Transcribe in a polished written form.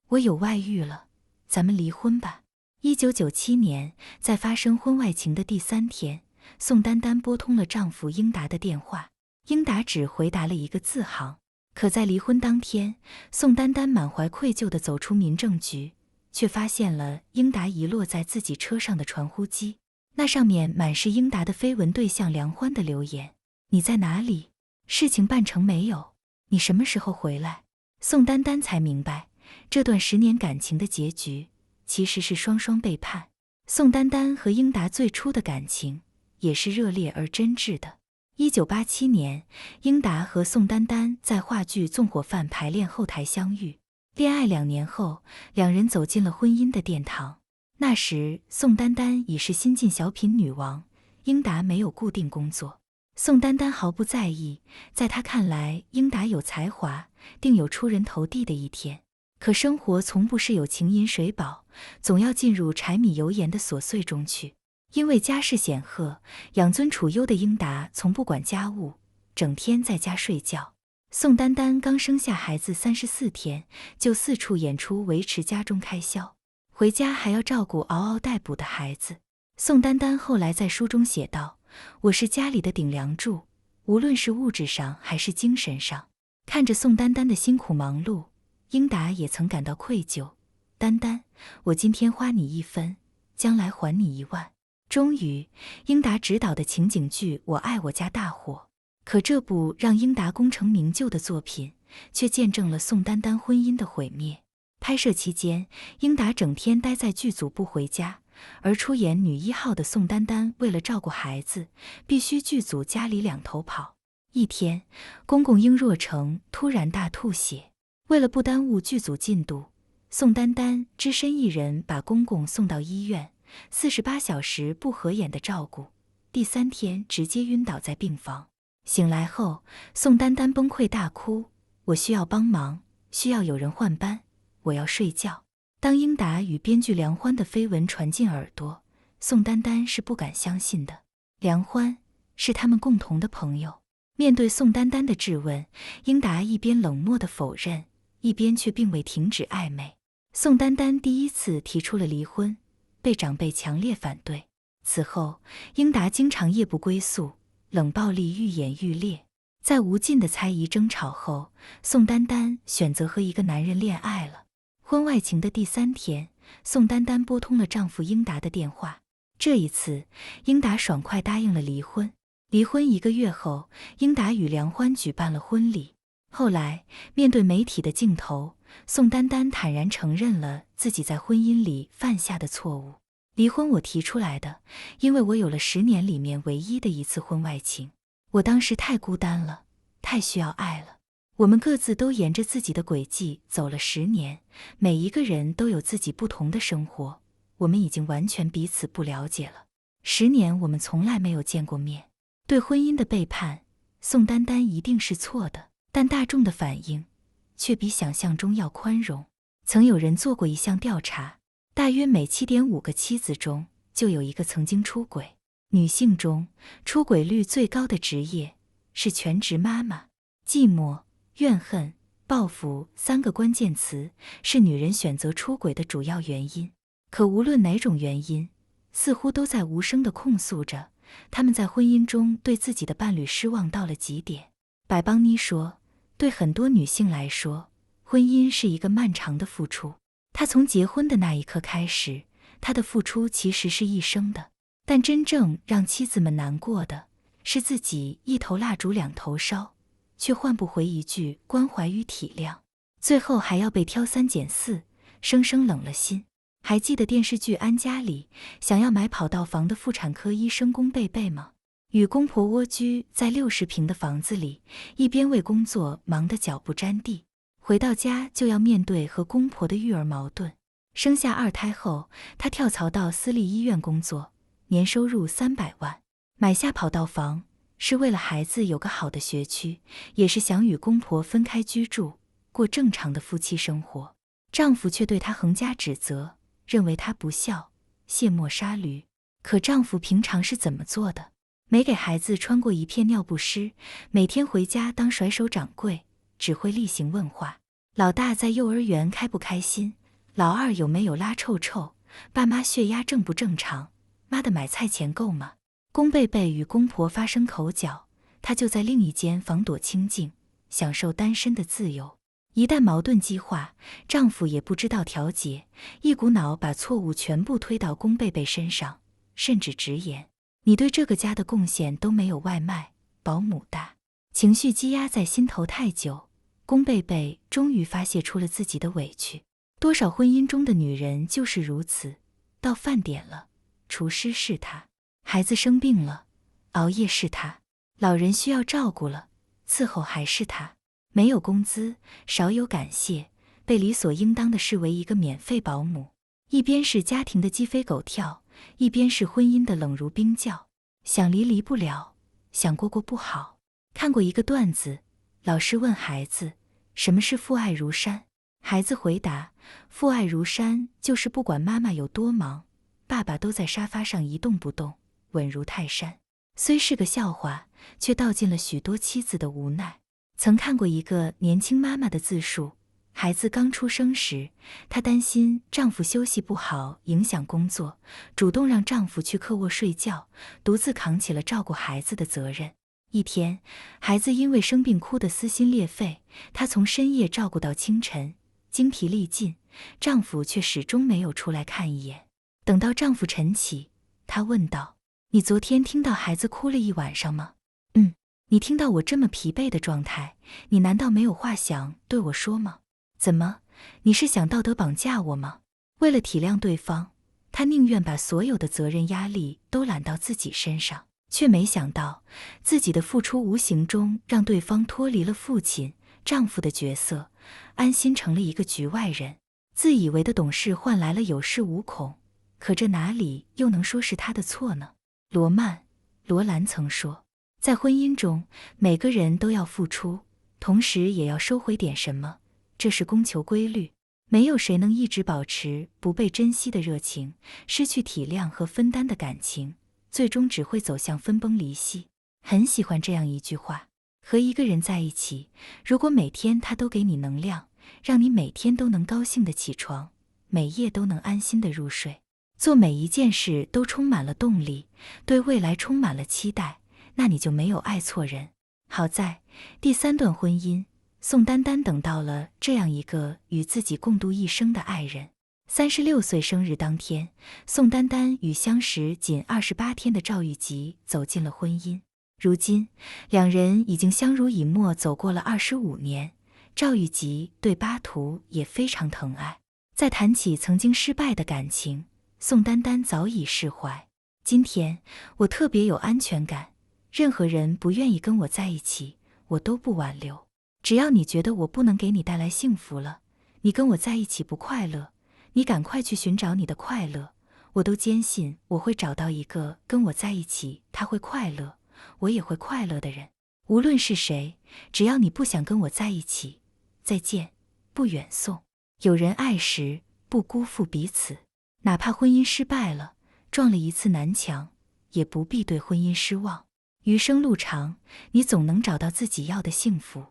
我有外遇了，咱们离婚吧。1997年，在发生婚外情的第3天，宋丹丹拨通了丈夫英达的电话，英达只回答了一个字行。可在离婚当天，宋丹丹满怀愧疚地走出民政局，却发现了英达遗落在自己车上的传呼机，那上面满是英达的绯闻对象梁欢的留言：你在哪里？事情办成没有？你什么时候回来？宋丹丹才明白，这段10年感情的结局其实是双双背叛。宋丹丹和英达最初的感情也是热烈而真挚的。1987年，英达和宋丹丹在话剧《纵火犯》排练后台相遇，恋爱2年后，两人走进了婚姻的殿堂。那时，宋丹丹已是新晋小品女王，英达没有固定工作。宋丹丹毫不在意，在她看来，英达有才华，定有出人头地的一天。可生活从不是有情饮水饱，总要进入柴米油盐的琐碎中去。因为家世显赫，养尊处优的英达从不管家务，整天在家睡觉。宋丹丹刚生下孩子34天，就四处演出维持家中开销，回家还要照顾嗷嗷待哺的孩子。宋丹丹后来在书中写道：我是家里的顶梁柱，无论是物质上还是精神上。看着宋丹丹的辛苦忙碌，英达也曾感到愧疚。丹丹，我今天花你1分，将来还你1万。终于，英达执导的情景剧《我爱我家》大火。可这部让英达功成名就的作品，却见证了宋丹丹婚姻的毁灭。拍摄期间，英达整天待在剧组不回家，而出演女1号的宋丹丹为了照顾孩子，必须剧组家里2头跑。一天，公公英若诚突然大吐血，为了不耽误剧组进度，宋丹丹只身一人把公公送到医院，48小时不合眼的照顾，第3天直接晕倒在病房。醒来后，宋丹丹崩溃大哭：我需要帮忙，需要有人换班，我要睡觉。当英达与编剧梁欢的绯闻传进耳朵，宋丹丹是不敢相信的。梁欢是他们共同的朋友。面对宋丹丹的质问，英达一边冷漠地否认，一边却并未停止暧昧。宋丹丹第一次提出了离婚，被长辈强烈反对。此后，英达经常夜不归宿，冷暴力愈演愈烈。在无尽的猜疑争吵后，宋丹丹选择和一个男人恋爱了。婚外情的第3天，宋丹丹拨通了丈夫英达的电话。这一次，英达爽快答应了离婚。离婚1个月后，英达与梁欢举办了婚礼。后来，面对媒体的镜头，宋丹丹坦然承认了自己在婚姻里犯下的错误。离婚我提出来的，因为我有了10年里面唯一的一次婚外情。我当时太孤单了，太需要爱了。我们各自都沿着自己的轨迹走了10年，每一个人都有自己不同的生活，我们已经完全彼此不了解了。10年我们从来没有见过面。对婚姻的背叛，宋丹丹一定是错的，但大众的反应却比想象中要宽容。曾有人做过一项调查，大约每7.5个妻子中就有一个曾经出轨。女性中出轨率最高的职业是全职妈妈。寂寞、怨恨、报复3个关键词是女人选择出轨的主要原因。可无论哪种原因，似乎都在无声地控诉着他们在婚姻中对自己的伴侣失望到了极点。百邦妮说，对很多女性来说，婚姻是一个漫长的付出。她从结婚的那一刻开始，她的付出其实是一生的。但真正让妻子们难过的是自己一头蜡烛2头烧，却换不回一句关怀与体谅，最后还要被挑3拣4，生生冷了心。还记得电视剧《安家》里想要买跑道房的妇产科医生龚贝贝吗？与公婆蜗居在60平的房子里，一边为工作忙得脚不沾地，回到家就要面对和公婆的育儿矛盾。生下2胎后，她跳槽到私立医院工作，年收入300万。买下跑道房是为了孩子有个好的学区，也是想与公婆分开居住，过正常的夫妻生活。丈夫却对她横加指责，认为她不孝，卸磨杀驴。可丈夫平常是怎么做的？没给孩子穿过一片尿不湿，每天回家当甩手掌柜，只会例行问话。老大在幼儿园开不开心，老二有没有拉臭臭，爸妈血压正不正常，妈的买菜钱够吗？宫贝贝与公婆发生口角，她就在另一间房躲清静，享受单身的自由。一旦矛盾激化，丈夫也不知道调节，一股脑把错误全部推到宫贝贝身上，甚至直言：你对这个家的贡献都没有外卖、保姆大。情绪积压在心头太久，宫贝贝终于发泄出了自己的委屈。多少婚姻中的女人就是如此，到饭点了，厨师是她；孩子生病了，熬夜是她；老人需要照顾了，伺候还是她。没有工资，少有感谢，被理所应当的视为一个免费保姆。一边是家庭的鸡飞狗跳，一边是婚姻的冷如冰窖。想离离不了，想过过不好。看过一个段子，老师问孩子，什么是父爱如山？孩子回答，父爱如山就是不管妈妈有多忙，爸爸都在沙发上一动不动，稳如泰山。虽是个笑话，却道尽了许多妻子的无奈。曾看过一个年轻妈妈的自述，孩子刚出生时，她担心丈夫休息不好影响工作，主动让丈夫去客卧睡觉，独自扛起了照顾孩子的责任。一天，孩子因为生病哭得撕心裂肺，她从深夜照顾到清晨，精疲力尽，丈夫却始终没有出来看一眼。等到丈夫晨起，她问道：你昨天听到孩子哭了一晚上吗？你听到我这么疲惫的状态，你难道没有话想对我说吗？怎么，你是想道德绑架我吗？为了体谅对方，她宁愿把所有的责任压力都揽到自己身上，却没想到自己的付出无形中让对方脱离了父亲、丈夫的角色，安心成了一个局外人。自以为的懂事换来了有恃无恐，可这哪里又能说是他的错呢？罗兰曾说，在婚姻中，每个人都要付出，同时也要收回点什么，这是供求规律。没有谁能一直保持不被珍惜的热情，失去体谅和分担的感情，最终只会走向分崩离析。很喜欢这样一句话，和一个人在一起，如果每天他都给你能量，让你每天都能高兴地起床，每夜都能安心地入睡，做每一件事都充满了动力，对未来充满了期待，那你就没有爱错人。好在第3段婚姻，宋丹丹等到了这样一个与自己共度一生的爱人。36岁生日当天，宋丹丹与相识仅28天的赵玉吉走进了婚姻。如今，两人已经相濡以沫走过了25年，赵玉吉对巴图也非常疼爱。再谈起曾经失败的感情，宋丹丹早已释怀。今天，我特别有安全感，任何人不愿意跟我在一起，我都不挽留。只要你觉得我不能给你带来幸福了，你跟我在一起不快乐，你赶快去寻找你的快乐。我都坚信我会找到一个跟我在一起，他会快乐，我也会快乐的人。无论是谁，只要你不想跟我在一起，再见，不远送。有人爱时，不辜负彼此。哪怕婚姻失败了，撞了一次南墙，也不必对婚姻失望。余生路长，你总能找到自己要的幸福。